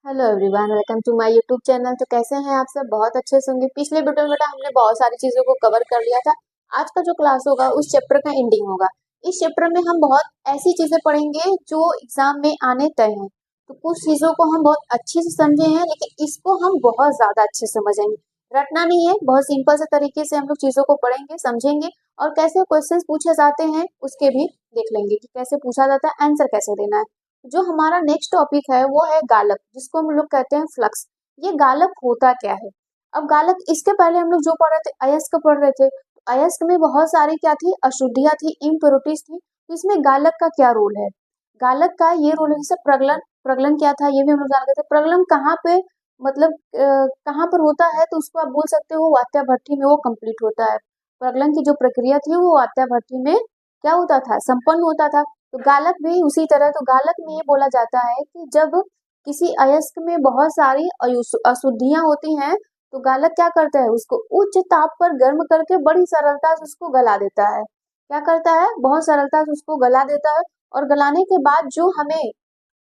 Hello everyone, welcome to my YouTube channel. तो कैसे हैं आप सब? बहुत अच्छे से होंगे। पिछले वीडियो में बेटा हमने बहुत सारी चीजों को कवर कर लिया था। आज का जो क्लास होगा उस चैप्टर का एंडिंग होगा। इस चैप्टर में हम बहुत ऐसी चीजें पढ़ेंगे जो एग्जाम में आने तय हैं। तो कुछ चीजों को हम बहुत अच्छे से समझे हैं, लेकिन इसको हम बहुत ज्यादा अच्छे से समझेंगे। रटना नहीं है, बहुत सिंपल से तरीके से हम लोग चीजों को पढ़ेंगे, समझेंगे और कैसे क्वेश्चन पूछे जाते हैं उसके भी देख लेंगे कि कैसे पूछा जाता है, आंसर कैसे देना है। जो हमारा नेक्स्ट टॉपिक है वो है गालक, जिसको हम लोग कहते हैं फ्लक्स। ये गालक होता क्या है? अब गालक, इसके पहले हम लोग जो पढ़ रहे थे अयस्क पढ़ रहे थे। अयस्क में बहुत सारी क्या थी, अशुद्धियां थी, इम्प्योरिटीज थी। तो इसमें गालक का क्या रोल है? गालक का ये रोल है, जैसे प्रगलन। प्रगलन क्या था ये भी हम लोग जान गए थे। प्रगलन कहाँ पे, मतलब कहाँ पर होता है, तो उसको आप बोल सकते हो वात्या भट्ठी में वो कंप्लीट होता है। प्रगलन की जो प्रक्रिया थी वो वात्या भट्ठी में क्या होता था, संपन्न होता था। तो गालक भी उसी तरह। तो गालक में ये बोला जाता है कि जब किसी अयस्क में बहुत सारी अशुद्धियां होती हैं, तो गालक क्या करता है, उसको उच्च ताप पर गर्म करके बड़ी सरलता से उसको गला देता है। क्या करता है, बहुत सरलता से उसको गला देता है। और गलाने के बाद जो हमें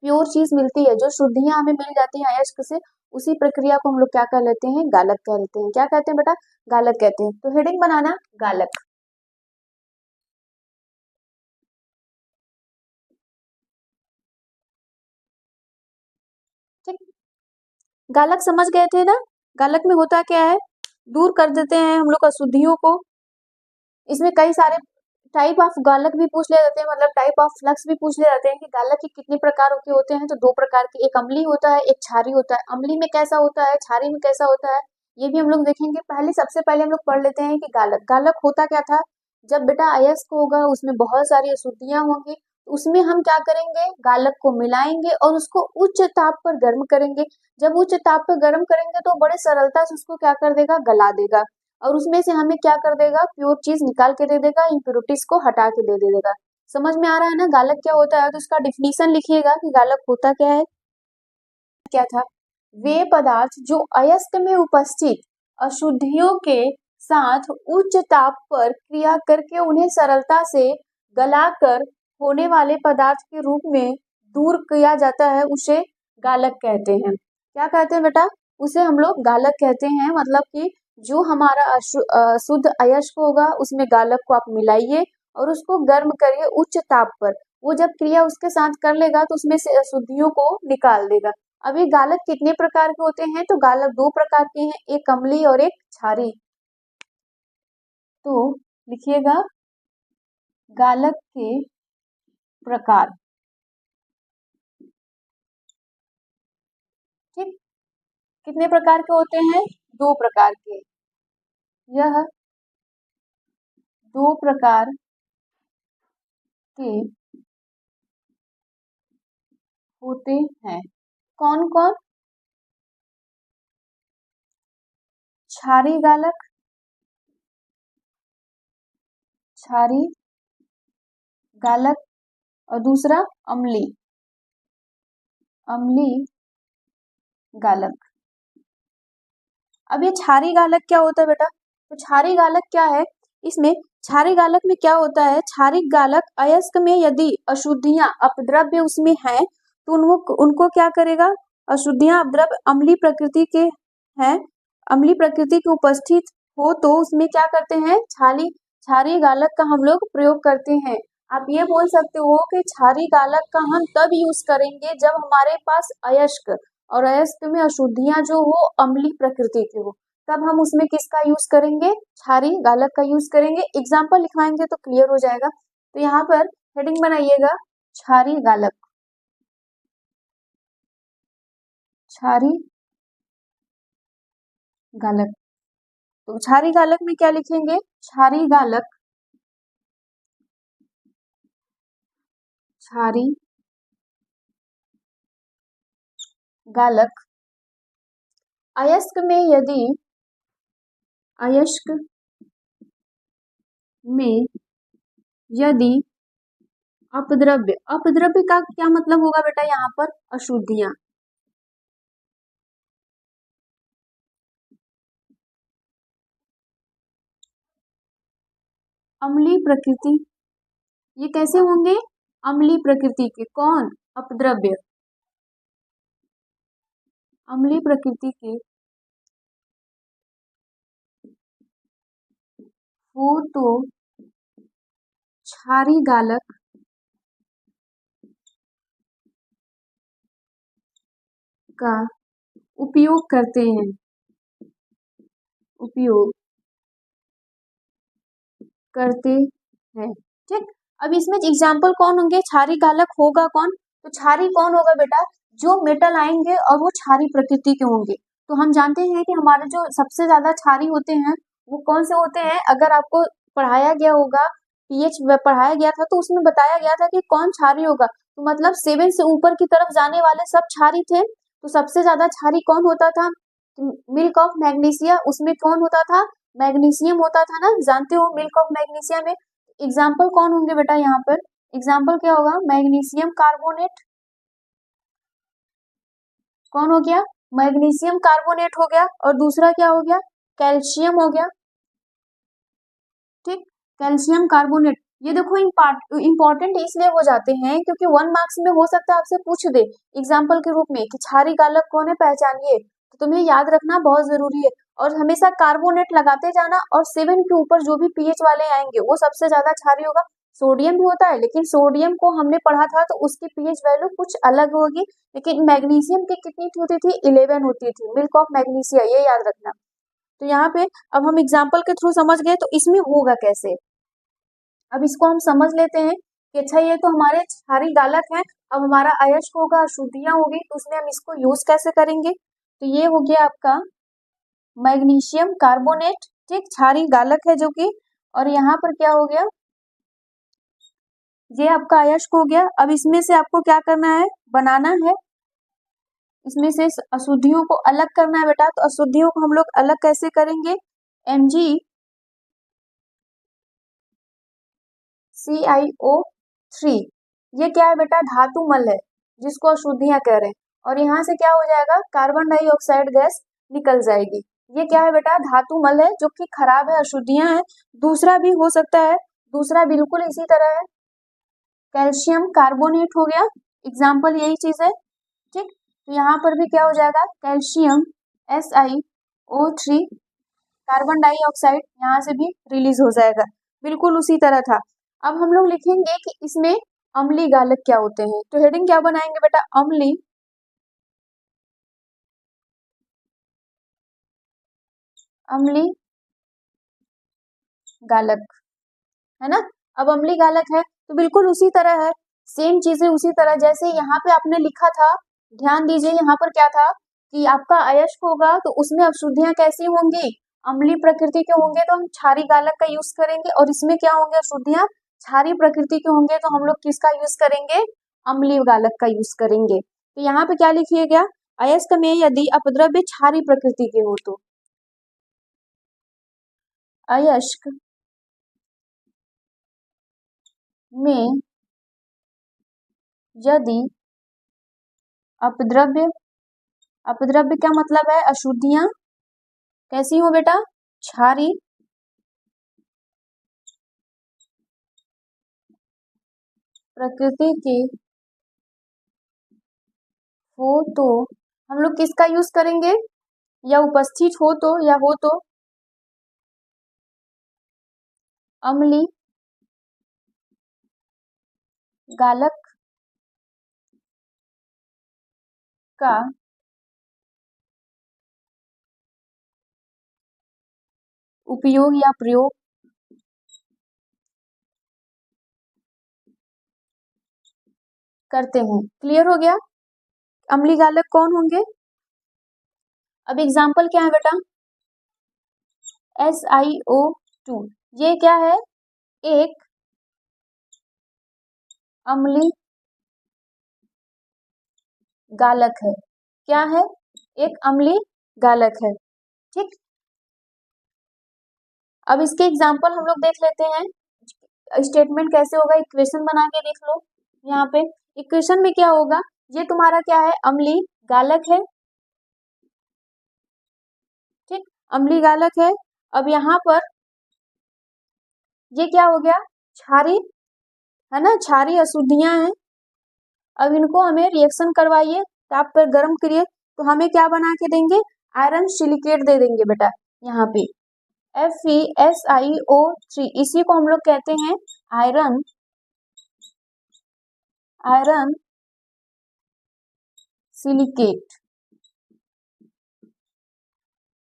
प्योर चीज मिलती है, जो शुद्धियां हमें मिल जाती है अयस्क से, उसी प्रक्रिया को हम लोग क्या कर लेते हैं, गालक कह लेते हैं। क्या कहते हैं बेटा? गालक कहते हैं। तो हेडिंग बनाना, गालक। ठीक। गालक समझ गए थे ना? गालक में होता क्या है, दूर कर देते हैं हम लोग अशुद्धियों को। इसमें कई सारे टाइप ऑफ गालक भी पूछ ले जाते हैं, मतलब टाइप ऑफ फ्लक्स भी पूछ ले जाते हैं कि गालक के कितने प्रकार के होते हैं। तो दो प्रकार के, एक अम्लीय होता है, एक क्षारी होता है। अम्लीय में कैसा होता है, क्षारी में कैसा होता है, ये भी हम लोग देखेंगे। पहले सबसे पहले हम लोग पढ़ लेते हैं कि गालक। गालक होता क्या था? जब बेटा अयस्क होगा उसमें बहुत सारी अशुद्धियां होंगी, तो उसमें हम क्या करेंगे, गालक को मिलाएंगे और उसको उच्च ताप पर गर्म करेंगे। जब उच्च ताप पर गर्म करेंगे तो बड़े सरलता से उसको क्या कर देगा, गला देगा। और उसमें से हमें क्या कर देगा, प्योर चीज निकाल के दे देगा, इम्प्योरिटीज को हटा के दे देगा। समझ में आ रहा है ना गालक क्या होता है? तो इसका डिफिनीशन लिखिएगा कि गालक होता क्या है। क्या था, वे पदार्थ जो अयस्क में उपस्थित अशुद्धियों के साथ उच्च ताप पर क्रिया करके उन्हें सरलता से गलाकर होने वाले पदार्थ के रूप में दूर किया जाता है, उसे गालक कहते हैं। क्या कहते हैं बेटा? उसे हम लोग गालक कहते हैं। मतलब कि जो हमारा शुद्ध अयस्क होगा उसमें गालक को आप मिलाइए और उसको गर्म करिए उच्च ताप पर। वो जब क्रिया उसके साथ कर लेगा तो उसमें से अशुद्धियों को निकाल देगा। अब ये गालक कितने प्रकार के होते हैं? तो गालक दो प्रकार के हैं, एक अम्लीय और एक क्षारीय। तो लिखिएगा गालक के प्रकार। ठीक। कितने प्रकार के होते हैं? दो प्रकार के। यह दो प्रकार के होते हैं। कौन कौन? क्षारीय गालक, क्षारीय गालक, और दूसरा अम्लीय, अम्लीय गालक। अब ये क्षारीय गालक क्या होता है बेटा? तो क्षारीय गालक क्या है, इसमें क्षारीय गालक में क्या होता है, क्षारीय गालक अयस्क में यदि अशुद्धियां अपद्रव्य उसमें है तो उनको उनको क्या करेगा, अशुद्धियां अपद्रव्य अम्लीय प्रकृति के हैं, अम्लीय प्रकृति के उपस्थित हो तो उसमें क्या करते हैं, क्षारीय क्षारीय गालक का हम लोग प्रयोग करते हैं। आप ये बोल सकते हो कि क्षारीय गालक का हम तब यूज करेंगे जब हमारे पास अयस्क और अयस्क में अशुद्धियां जो हो अम्लीय प्रकृति की हो, तब हम उसमें किसका यूज करेंगे, क्षारीय गालक का यूज करेंगे। एग्जाम्पल लिखवाएंगे तो क्लियर हो जाएगा। तो यहाँ पर हेडिंग बनाइएगा, क्षारीय गालक। क्षारीय गालक। तो क्षारीय गालक में क्या लिखेंगे, क्षारीय गालक, क्षारीय गालक अयस्क में यदि, अयस्क में यदि अपद्रव्य, अपद्रव्य का क्या मतलब होगा बेटा, यहाँ पर अशुद्धियां, अम्लीय प्रकृति, ये कैसे होंगे, अम्लीय प्रकृति के। कौन? अपद्रव्य। अम्लीय प्रकृति के हो तो क्षारीय गालक का उपयोग करते हैं, उपयोग करते हैं। ठीक, अब इसमें एग्जाम्पल कौन होंगे, क्षारीय गालक होगा कौन, तो क्षारीय कौन होगा बेटा, जो मेटल आएंगे और वो क्षारीय प्रकृति के होंगे। तो हम जानते हैं कि हमारे जो सबसे ज्यादा क्षारीय होते हैं वो कौन से होते हैं, अगर आपको पढ़ाया गया होगा, पीएच पढ़ाया गया था तो उसमें बताया गया था कि कौन क्षारीय होगा, तो मतलब 7 से ऊपर की तरफ जाने वाले सब क्षारीय थे। तो सबसे ज्यादा क्षारीय कौन होता था, मिल्क ऑफ मैग्नीशिया, उसमें कौन होता था, मैग्नीशियम होता था ना, जानते हो मिल्क ऑफ मैग्नीशिया में। एग्जाम्पल कौन होंगे बेटा यहाँ पर, एग्जाम्पल क्या होगा, मैग्नीशियम कार्बोनेट, कौन हो गया, मैग्नीशियम कार्बोनेट हो गया, और दूसरा क्या हो गया, कैल्शियम हो गया। ठीक, कैल्शियम कार्बोनेट, ये देखो इंपॉर्टेंट इसलिए हो जाते हैं क्योंकि 1 मार्क्स में हो सकता है आपसे पूछ दे एग्जाम्पल के रूप में कि क्षारीय गालक कौन है, पहचानिए, तो तुम्हें याद रखना बहुत जरूरी है। और हमेशा कार्बोनेट लगाते जाना, और 7 के ऊपर जो भी पीएच वाले आएंगे वो सबसे ज्यादा क्षारीय होगा। सोडियम भी होता है, लेकिन सोडियम को हमने पढ़ा था तो उसकी पीएच वैल्यू कुछ अलग होगी, लेकिन मैग्नीशियम की कितनी होती थी, 11 होती थी, मिल्क ऑफ मैग्नीशिया, ये याद रखना। तो यहाँ पे अब हम एग्जाम्पल के थ्रू समझ गए, तो इसमें होगा कैसे, अब इसको हम समझ लेते हैं कि अच्छा ये तो हमारे क्षारीय गालक हैं, अब हमारा अयस्क होगा, अशुद्धियां होगी, तो उसमें हम इसको यूज कैसे करेंगे। तो ये हो गया आपका मैग्नीशियम कार्बोनेट, ठीक, क्षारीय गालक है जो कि, और यहाँ पर क्या हो गया, ये आपका अयस्क हो गया। अब इसमें से आपको क्या करना है, बनाना है, इसमें से अशुद्धियों को अलग करना है बेटा। तो अशुद्धियों को हम लोग अलग कैसे करेंगे, MgCiO3, ये क्या है बेटा, धातु मल है जिसको अशुद्धियां कह रहे हैं, और यहाँ से क्या हो जाएगा, कार्बन डाइऑक्साइड गैस निकल जाएगी। ये क्या है बेटा, धातु मल है जो कि खराब है, अशुद्धियां है। दूसरा भी हो सकता है, दूसरा बिल्कुल इसी तरह है, कैल्शियम कार्बोनेट हो गया, एग्जाम्पल यही चीज है। ठीक, तो यहाँ पर भी क्या हो जाएगा, कैल्शियम SiO3, कार्बन डाइऑक्साइड यहाँ से भी रिलीज हो जाएगा, बिल्कुल उसी तरह था। अब हम लोग लिखेंगे कि इसमें अम्लीय गालक क्या होते हैं, तो हेडिंग क्या बनाएंगे बेटा, अम्लीय अम्लीय गालक, है ना। अब अम्लीय गालक है तो बिल्कुल उसी तरह है, सेम चीजें उसी तरह, जैसे यहाँ पे आपने लिखा था, ध्यान दीजिए यहाँ पर क्या था कि आपका अयस्क होगा तो उसमें अशुद्धियां कैसी होंगी, अम्लीय प्रकृति के होंगे, तो हम क्षारीय गालक का यूज करेंगे, और इसमें क्या होंगे, अशुद्धियां क्षारीय प्रकृति के होंगे, तो हम लोग किसका यूज करेंगे, अम्लीय गालक का यूज करेंगे। तो यहाँ पे क्या लिखिए गया, अयस्क में यदि अपद्रव्य क्षारीय प्रकृति के हो तो, अयस्क में यदि अपद्रव्य, अपद्रव्य क्या मतलब है, अशुद्धियां कैसी हो बेटा, क्षारीय प्रकृति के हो तो हम लोग किसका यूज करेंगे, या उपस्थित हो तो, या हो तो अम्लीय गालक का उपयोग या प्रयोग करते हैं। क्लियर हो गया, अम्लीय गालक कौन होंगे। अब एग्जाम्पल क्या है बेटा, SiO2, ये क्या है, एक अम्लीय गालक है, क्या है, एक अम्लीय गालक है। ठीक, अब इसके एग्जाम्पल हम लोग देख लेते हैं, स्टेटमेंट कैसे होगा, इक्वेशन बना के देख लो। यहाँ पे इक्वेशन में क्या होगा, ये तुम्हारा क्या है, अम्लीय गालक है, ठीक, अम्लीय गालक है। अब यहाँ पर ये क्या हो गया, क्षारीय, है ना, क्षारीय अशुद्धियां हैं। अब इनको हमें रिएक्शन करवाइए, ताप पर गर्म करिए, तो हमें क्या बना के देंगे, आयरन सिलिकेट दे देंगे बेटा। यहाँ पे FeSiO3, इसी को हम लोग कहते हैं आयरन सिलिकेट।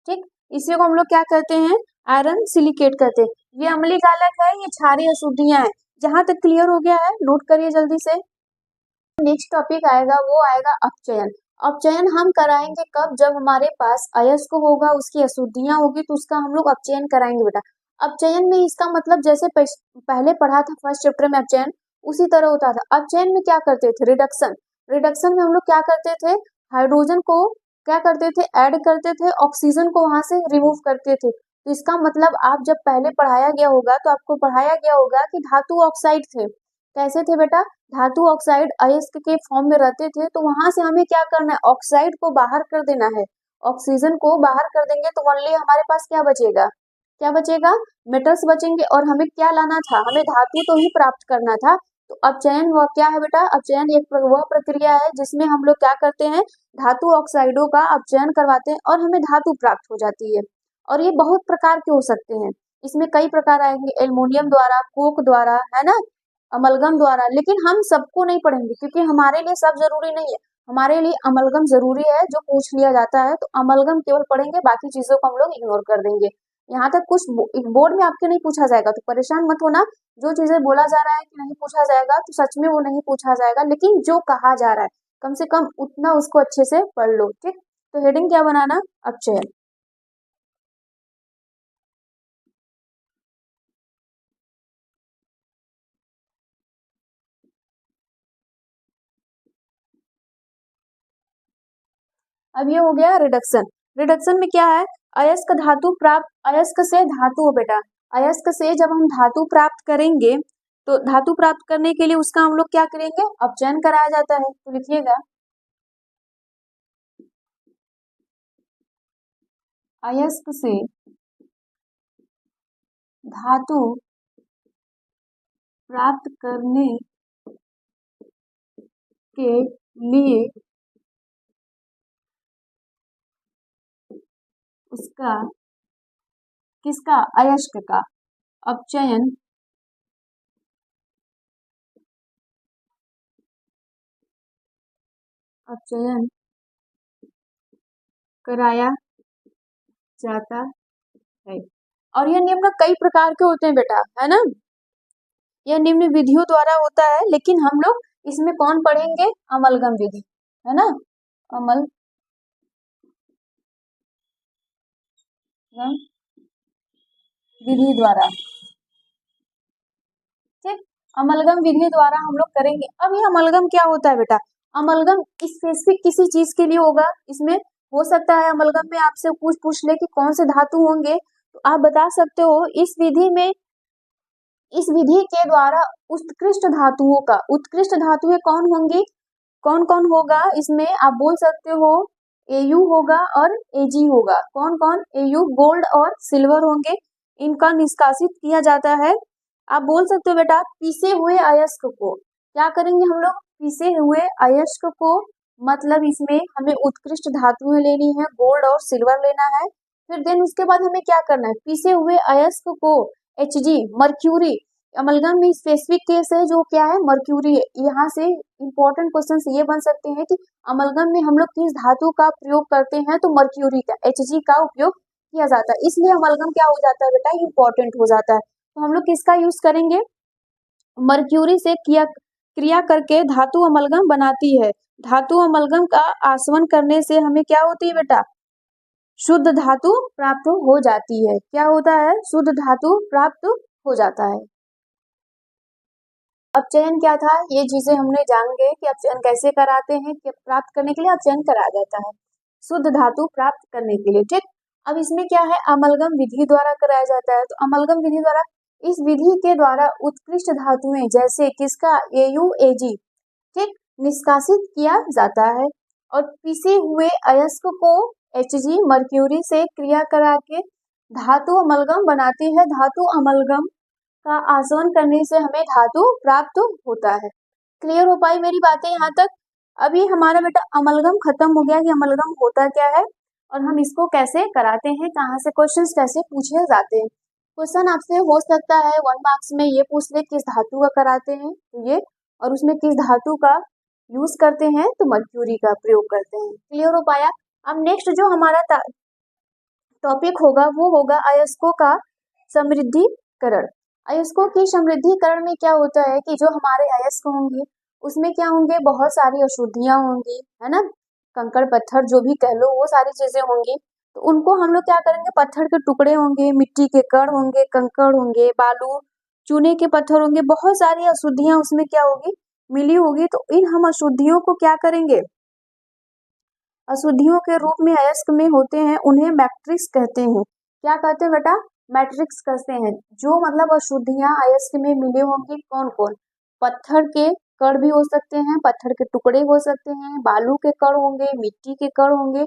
ठीक, इसी को हम लोग क्या कहते हैं, आयरन सिलिकेट कहते हैं। ये अम्लीय गालक है, ये क्षारीय अशुद्धियां हैं। जहां तक क्लियर हो गया है, नोट करिए जल्दी से। नेक्स्ट टॉपिक आएगा, वो आएगा अपचयन। अपचयन हम कराएंगे कब, जब हमारे पास अयस्क होगा, उसकी अशुद्धियां होगी, तो उसका हम लोग अपचयन कराएंगे बेटा। अपचयन में इसका मतलब जैसे पहले पढ़ा था फर्स्ट चैप्टर में अपचयन, उसी तरह होता था। अपचयन में क्या करते थे, रिडक्शन। रिडक्शन में हम लोग क्या करते थे, हाइड्रोजन को क्या करते थे, ऐड करते थे, ऑक्सीजन को वहां से रिमूव करते थे। तो इसका मतलब आप जब पहले पढ़ाया गया होगा तो आपको पढ़ाया गया होगा कि धातु ऑक्साइड थे। कैसे थे बेटा, धातु ऑक्साइड अयस्क के फॉर्म में रहते थे। तो वहां से हमें क्या करना है, ऑक्साइड को बाहर कर देना है। ऑक्सीजन को बाहर कर देंगे तो ओनली हमारे पास क्या बचेगा, क्या बचेगा, मेटल्स बचेंगे। और हमें क्या लाना था, हमें धातु तो ही प्राप्त करना था। तो अपचयन वह क्या है बेटा, अपचयन एक वह प्रक्रिया है जिसमें हम लोग क्या करते हैं, धातु ऑक्साइडों का अपचयन करवाते हैं और हमें धातु प्राप्त हो जाती है। और ये बहुत प्रकार के हो सकते हैं, इसमें कई प्रकार आएंगे, एल्युमिनियम द्वारा, कोक द्वारा, है ना, अमलगम द्वारा। लेकिन हम सबको नहीं पढ़ेंगे क्योंकि हमारे लिए सब जरूरी नहीं है। हमारे लिए अमलगम जरूरी है, जो पूछ लिया जाता है, तो अमलगम केवल पढ़ेंगे, बाकी चीजों को हम लोग इग्नोर कर देंगे। यहाँ तक कुछ बोर्ड में आपके नहीं पूछा जाएगा तो परेशान मत होना। जो चीजें बोला जा रहा है कि नहीं पूछा जाएगा, तो सच में वो नहीं पूछा जाएगा, लेकिन जो कहा जा रहा है कम से कम उतना उसको अच्छे से पढ़ लो। ठीक, तो हेडिंग क्या बनाना, अपचयन। अब ये हो गया रिडक्शन। रिडक्शन में क्या है, अयस्क धातु प्राप्त, अयस्क से धातु हो बेटा। अयस्क से जब हम धातु प्राप्त करेंगे, तो धातु प्राप्त करने के लिए उसका हम लोग क्या करेंगे, अपचयन कराया जाता है। तो लिखिएगा, अयस्क से धातु प्राप्त करने के लिए उसका, किसका, अयस्क का अपचयन कराया जाता है। और यह निम्न कई प्रकार के होते हैं बेटा, है ना, यह निम्न विधियों द्वारा होता है। लेकिन हम लोग इसमें कौन पढ़ेंगे, अमलगम विधि, है ना, अमलगम विधि द्वारा। ठीक, अमलगम विधि द्वारा हम लोग करेंगे। अब ये अमलगम क्या होता है बेटा, अमलगम स्पेसिफिक किसी चीज के लिए होगा। इसमें हो सकता है अमलगम में आपसे पूछ ले कि कौन से धातु होंगे, तो आप बता सकते हो इस विधि में, इस विधि के द्वारा उत्कृष्ट धातुओं का, उत्कृष्ट धातुएं कौन होंगी, कौन कौन होगा इसमें, आप बोल सकते हो Au होगा और Ag होगा। कौन कौन, Au गोल्ड और सिल्वर होंगे, इनका निष्कासित किया जाता है। आप बोल सकते हो बेटा पीसे हुए अयस्क को, क्या करेंगे हम लोग, पीसे हुए अयस्क को, मतलब इसमें हमें उत्कृष्ट धातुएं लेनी है, गोल्ड और सिल्वर लेना है। फिर देन उसके बाद हमें क्या करना है, पीसे हुए अयस्क को Hg, मर्क्यूरी, अमलगम में स्पेसिफिक केस है जो क्या है, मर्क्यूरी है। यहाँ से इंपॉर्टेंट क्वेश्चन ये बन सकते हैं कि अमलगम में हम लोग किस धातु का प्रयोग करते हैं, तो मर्क्यूरी का, Hg का उपयोग किया जाता है। इसलिए अमलगम क्या हो जाता है बेटा, इंपॉर्टेंट हो जाता है। तो हम लोग किसका यूज करेंगे, मर्क्यूरी से क्रिया करके धातु अमलगम बनाती है। धातु अमलगम का आसवन करने से हमें क्या होती है बेटा, शुद्ध धातु प्राप्त हो जाती है। क्या होता है, शुद्ध धातु प्राप्त हो जाता है। अपचयन क्या था, ये चीजें हमने जान गए कि अपचयन कैसे कराते हैं, कि प्राप्त करने के लिए अपचयन कराया जाता है, शुद्ध धातु प्राप्त करने के लिए। ठीक, अब इसमें क्या है, अमलगम विधि द्वारा कराया जाता है। तो अमलगम विधि द्वारा, इस विधि के द्वारा उत्कृष्ट धातुएं जैसे किसका, AuAg, ठीक, निष्कासित किया जाता है। और पिसे हुए अयस्क को Hg, मर्क्यूरी से क्रिया करा के धातु अमलगम बनाती है। धातु अमलगम का आसवन करने से हमें धातु प्राप्त होता है। क्लियर हो पाई मेरी बातें यहाँ तक। अब ये हमारा बेटा अमलगम खत्म हो गया कि अमलगम होता क्या है और हम इसको कैसे कराते हैं, कहाँ से क्वेश्चंस कैसे पूछे जाते हैं। क्वेश्चन आपसे हो सकता है 1 मार्क्स में ये पूछ ले किस धातु का कराते हैं तो ये, और उसमें किस धातु का यूज करते हैं तो मर्क्यूरी का प्रयोग करते हैं। क्लियर हो पाया। अब नेक्स्ट जो हमारा टॉपिक होगा वो होगा अयस्कों का समृद्धिकरण। अयस्कों की समृद्धिकरण में क्या होता है कि जो हमारे अयस्क होंगे उसमें क्या होंगे, बहुत सारी अशुद्धियां होंगी, है ना, कंकड़ पत्थर जो भी कह लो वो सारी चीजें होंगी। तो उनको हम लोग क्या करेंगे, पत्थर के टुकड़े होंगे, मिट्टी के कण होंगे, कंकड़ होंगे, बालू चूने के पत्थर होंगे, बहुत सारी अशुद्धियां उसमें क्या होगी, मिली होगी। तो इन हम अशुद्धियों को क्या करेंगे, अशुद्धियों के रूप में अयस्क में होते हैं, उन्हें मैट्रिक्स कहते हैं। क्या कहते हैं बेटा, मैट्रिक्स कहते हैं। जो मतलब अशुद्धियां अयस्क में मिले होंगी, कौन कौन, पत्थर के कण भी हो सकते हैं, पत्थर के टुकड़े हो सकते हैं, बालू के कण होंगे, मिट्टी के कण होंगे,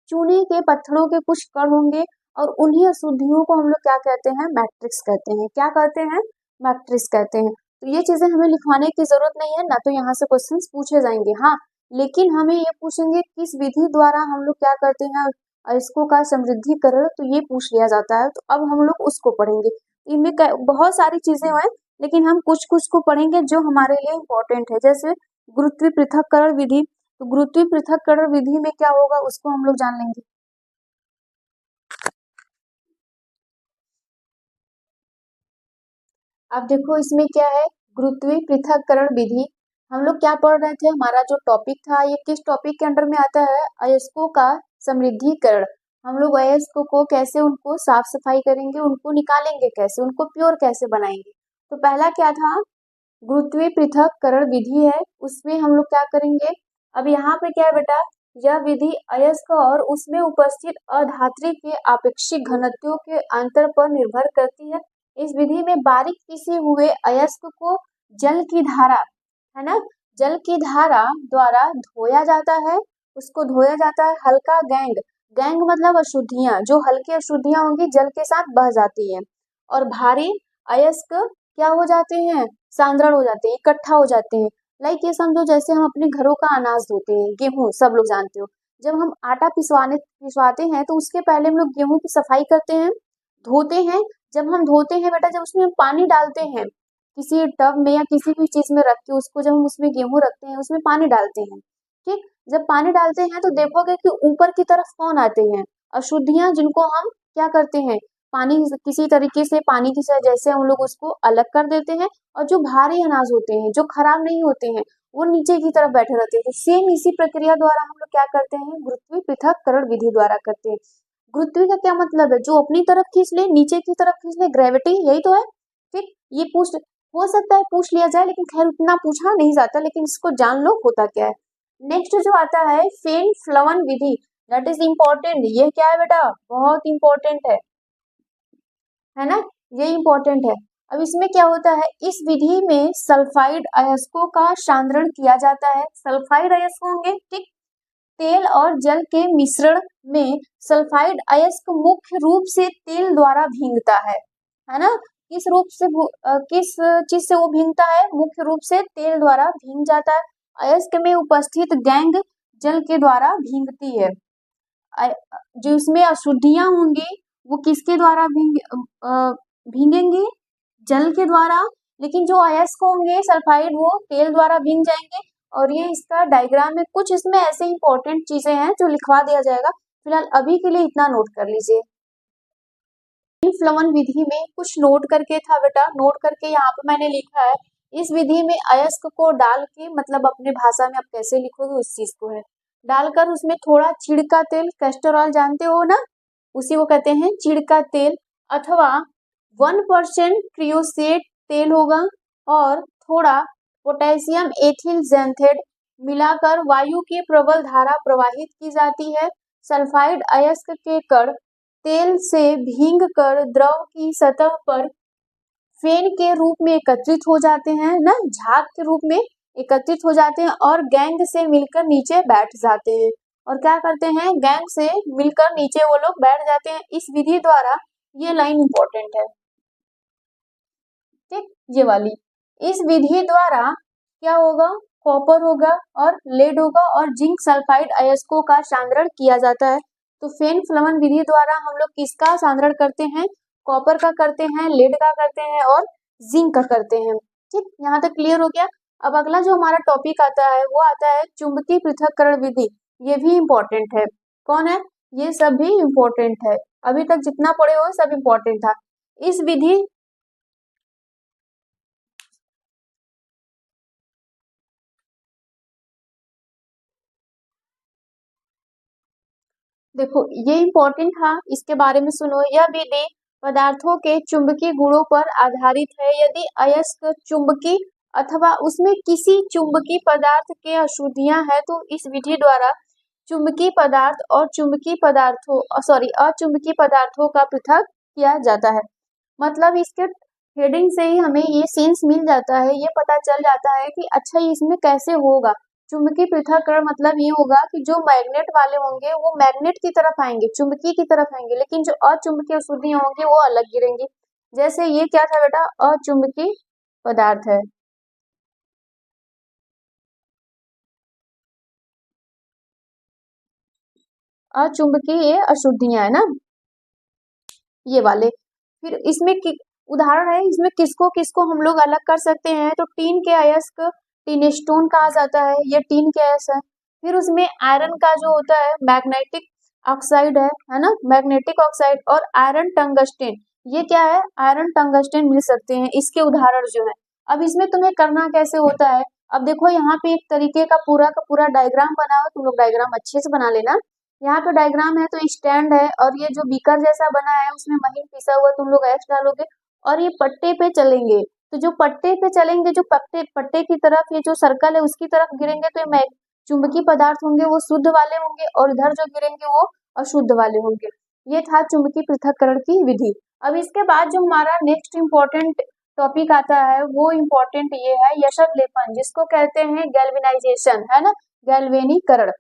चूने के पत्थरों के कुछ कण होंगे, और उन्हीं अशुद्धियों को हम लोग क्या कहते हैं, मैट्रिक्स कहते हैं। क्या कहते हैं, मैट्रिक्स कहते हैं। तो ये चीजें हमें लिखवाने की जरूरत नहीं है ना, तो यहाँ से क्वेश्चंस पूछे जाएंगे, हाँ, लेकिन हमें ये पूछेंगे किस विधि द्वारा हम लोग क्या करते हैं अयस्कों का समृद्धिकरण, तो ये पूछ लिया जाता है। तो अब हम लोग उसको पढ़ेंगे। इनमें बहुत सारी चीजें हैं, लेकिन हम कुछ कुछ को पढ़ेंगे जो हमारे लिए इम्पोर्टेंट है। जैसे गुरुत्वीय पृथक्करण विधि, तो गुरुत्वीय पृथक्करण विधि में क्या होगा उसको हम लोग जान लेंगे। अब देखो इसमें क्या है, गुरुत्वीय पृथक्करण विधि। हम लोग क्या पढ़ रहे थे, हमारा जो टॉपिक था ये किस टॉपिक के अंडर में आता है, अयस्कों का समृद्धिकरण। हम लोग अयस्कों को कैसे उनको साफ सफाई करेंगे, उनको निकालेंगे कैसे, उनको प्योर कैसे बनाएंगे। तो पहला क्या था, गुरुत्वीय पृथक्करण विधि है, उसमें हम लोग क्या करेंगे। अब यहाँ पे क्या है बेटा, यह विधि अयस्क और उसमें उपस्थित अधात्री के आपेक्षिक घनत्वों के अंतर पर निर्भर करती है। इस विधि में बारीक पिसे हुए अयस्क को जल की धारा, है ना, जल की धारा द्वारा धोया जाता है, उसको धोया जाता है। हल्का गैंग, गैंग मतलब अशुद्धियां, जो हल्की अशुद्धियां होंगी जल के साथ बह जाती है, और भारी अयस्क क्या हो जाते हैं, सांद्रण हो जाते हैं, इकट्ठा हो जाते हैं। लाइक ये समझो जैसे हम अपने घरों का अनाज धोते हैं, गेहूं सब लोग जानते हो, जब हम आटा पिसवाते हैं तो उसके पहले हम लोग गेहूं की सफाई करते हैं, धोते हैं। जब हम धोते हैं बेटा, जब उसमें हम पानी डालते हैं किसी टब में या किसी भी चीज में रख के उसको, जब हम उसमें गेहूं रखते हैं उसमें पानी डालते हैं, ठीक, जब पानी डालते हैं तो देखोगे कि ऊपर की तरफ कौन आते हैं, अशुद्धियां, जिनको हम क्या करते हैं, पानी किसी तरीके से पानी की जैसे हम लोग उसको अलग कर देते हैं, और जो भारी अनाज होते हैं जो खराब नहीं होते हैं वो नीचे की तरफ बैठे रहते हैं। तो सेम इसी प्रक्रिया द्वारा हम लोग क्या करते हैं, गुरुत्वीय पृथक्करण विधि द्वारा करते हैं। गुरुत्वीय का क्या मतलब है, जो अपनी तरफ खींच ले, नीचे की तरफ खींच ले, ग्रेविटी, यही तो है। ठीक, ये पूछ हो सकता है पूछ लिया जाए, लेकिन खैर उतना पूछा नहीं जाता, लेकिन इसको जान लो होता क्या है। नेक्स्ट जो आता है फेन फ्लवन विधि, दैट इज इम्पोर्टेंट। ये क्या है बेटा, बहुत इंपॉर्टेंट है ना, ये इम्पोर्टेंट है। अब इसमें क्या होता है, इस विधि में सल्फाइड अयस्कों का सांद्रण किया जाता है। सल्फाइड अयस्क होंगे, ठीक, तेल और जल के मिश्रण में सल्फाइड अयस्क मुख्य रूप से तेल द्वारा भींगता है ना, किस रूप से किस चीज से वो भींगता है, मुख्य रूप से तेल द्वारा भींग जाता है। अयस्क में उपस्थित गैंग जल के द्वारा भींगती है। जो इसमें अशुद्धियां होंगी वो किसके द्वारा भींगेंगी, जल के द्वारा, लेकिन जो अयस्क होंगे सल्फाइड वो तेल द्वारा भींग जाएंगे। और ये इसका डायग्राम में कुछ इसमें ऐसे इंपॉर्टेंट चीजें हैं जो लिखवा दिया जाएगा, फिलहाल अभी के लिए इतना नोट कर लीजिए। फ्लवन विधि में कुछ नोट करके था बेटा, नोट करके यहाँ पे मैंने लिखा है, इस विधि में अयस्क को डाल के, मतलब अपने भाषा में आप कैसे लिखोगे उस चीज को है, डालकर उसमें थोड़ा छिड़का तेल, कैस्टर ऑयल जानते हो ना, उसी को कहते हैं छिड़का तेल, अथवा 1% क्रियोसेट तेल होगा, और थोड़ा पोटेशियम एथिल जेंथेड मिलाकर वायु की प्रबल धारा प्रवाहित की जाती है। सल्फाइड अयस्क के कण तेल से भींग कर द्रव की सतह पर फेन के रूप में एकत्रित हो जाते हैं ना, झाग के रूप में एकत्रित हो जाते हैं, और गैंग से मिलकर नीचे बैठ जाते हैं। और क्या करते हैं, गैंग से मिलकर नीचे वो लोग बैठ जाते हैं इस विधि द्वारा। ये लाइन इंपॉर्टेंट है, ठीक, ये वाली, इस विधि द्वारा क्या होगा, कॉपर होगा और लेड होगा और जिंक सल्फाइड अयस्कों का सांद्रण किया जाता है। तो फेन फ्लमन विधि द्वारा हम लोग किसका सांद्रण करते हैं? कॉपर का करते हैं, लेड का करते हैं और जिंक का करते हैं। ठीक, यहाँ तक क्लियर हो गया। अब अगला जो हमारा टॉपिक आता है वो आता है चुंबकीय पृथक्करण विधि। ये भी इम्पोर्टेंट है। कौन है? ये सब भी इम्पोर्टेंट है। अभी तक जितना पढ़े हो सब इम्पोर्टेंट था। इस विधि देखो ये इम्पोर्टेंट था, इसके बारे में सुनो। यह विधि पदार्थों के चुंबकीय गुणों पर आधारित है। यदि अयस्क चुंबकीय अथवा उसमें किसी चुंबकीय पदार्थ के अशुद्धियां हैं तो इस विधि द्वारा चुंबकीय पदार्थ और चुंबकीय पदार्थों अचुंबकीय पदार्थों का पृथक किया जाता है। मतलब इसके हेडिंग से ही हमें ये सेंस मिल जाता है, ये पता चल जाता है कि अच्छा ये इसमें कैसे होगा। चुंबकीय पृथक्करण मतलब ये होगा कि जो मैग्नेट वाले होंगे वो मैग्नेट की तरफ आएंगे, चुंबकीय की तरफ आएंगे, लेकिन जो अचुंबकीय अशुद्धियां होंगी वो अलग गिरेंगी। जैसे ये क्या था बेटा? अचुंबकीय पदार्थ है। अचुंबकीय ये अशुद्धियां है ना, ये वाले। फिर इसमें उदाहरण है, इसमें किसको किसको हम लोग अलग कर सकते हैं? तो टीन के अयस्क टीन स्टोन कहा जाता है, ये टीन के अयस्क है। फिर उसमें आयरन का जो होता है मैग्नेटिक ऑक्साइड है ना, मैग्नेटिक ऑक्साइड और आयरन टंगस्टेन, ये क्या है? आयरन टंगस्टेन मिल सकते हैं, इसके उदाहरण जो है। अब इसमें तुम्हें करना कैसे होता है? अब देखो यहाँ पे एक तरीके का पूरा डायग्राम बना हो, तुम लोग डायग्राम अच्छे से बना लेना। यहाँ पे डायग्राम है तो स्टैंड है और ये जो बीकर जैसा बना है उसमें महीन पिसा हुआ तुम लोग एक्स डालोगे और ये पट्टे पे चलेंगे। तो जो पट्टे पे चलेंगे, जो पट्टे पट्टे की तरफ ये जो सर्कल है उसकी तरफ गिरेंगे तो ये चुंबकीय पदार्थ होंगे वो शुद्ध वाले होंगे और इधर जो गिरेंगे वो अशुद्ध वाले होंगे। ये था चुंबकीय पृथक्करण की विधि। अब इसके बाद जो हमारा नेक्स्ट इम्पोर्टेंट टॉपिक आता है वो इम्पोर्टेंट ये है यशक लेपन, जिसको कहते हैं गैल्वेनाइजेशन, है ना, गैल्वेनीकरण।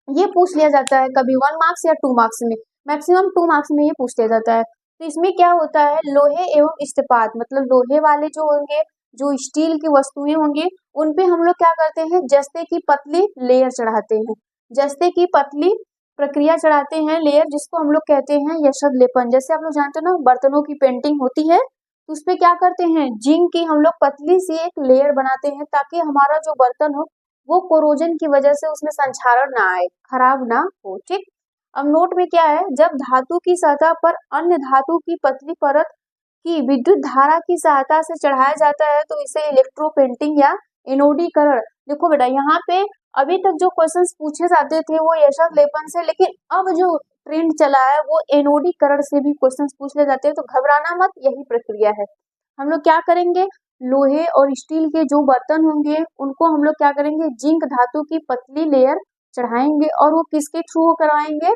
ये पूछ लिया जाता है कभी 1 मार्क्स या 2 मार्क्स में, मैक्सिमम 2 मार्क्स में ये पूछ लिया जाता है। तो इसमें क्या होता है? लोहे एवं इस्पात, मतलब लोहे वाले जो होंगे, जो स्टील की वस्तुएं होंगी, उन पे हम लोग क्या करते हैं? जस्ते की पतली लेयर चढ़ाते हैं, जस्ते की पतली प्रक्रिया चढ़ाते हैं, लेयर, जिसको हम लोग कहते हैं यशक लेपन। जैसे आप लोग जानते हो ना, बर्तनों की पेंटिंग होती है तो उस पे क्या करते हैं? जिंक की हम लोग पतली सी एक लेयर बनाते हैं ताकि हमारा जो बर्तन हो वो कोरोजन की वजह से उसमें संक्षारण ना आए, खराब ना हो। ठीक, अब नोट में क्या है? जब धातु की सतह पर अन्य धातु की पतली परत की विद्युत धारा की सहायता से चढ़ाया जाता है तो इसे इलेक्ट्रो पेंटिंग या एनोडीकरण। देखो बेटा, यहाँ पे अभी तक जो क्वेश्चंस पूछे जाते थे वो यशक लेपन से, लेकिन अब जो ट्रेंड चला है वो एनोडीकरण से भी क्वेश्चंस पूछ ले जाते हैं। तो घबराना मत, यही प्रक्रिया है। हम लोग क्या करेंगे? लोहे और स्टील के जो बर्तन होंगे उनको हम लोग क्या करेंगे? जिंक धातु की पतली लेयर चढ़ाएंगे और वो किसके थ्रू करवाएंगे?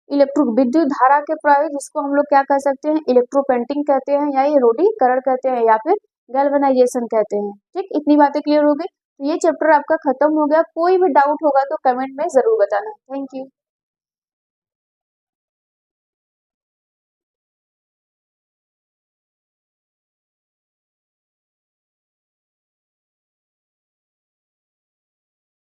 इलेक्ट्रो विद्युत धारा के प्रवाह, जिसको हम लोग क्या कह सकते हैं? इलेक्ट्रो पेंटिंग कहते हैं या एनोडीकरण कहते हैं या फिर गैल्वेनाइजेशन कहते हैं। ठीक, इतनी बातें क्लियर हो गई। तो ये चैप्टर आपका खत्म हो गया। कोई भी डाउट होगा तो कमेंट में जरूर बताना। Thank you.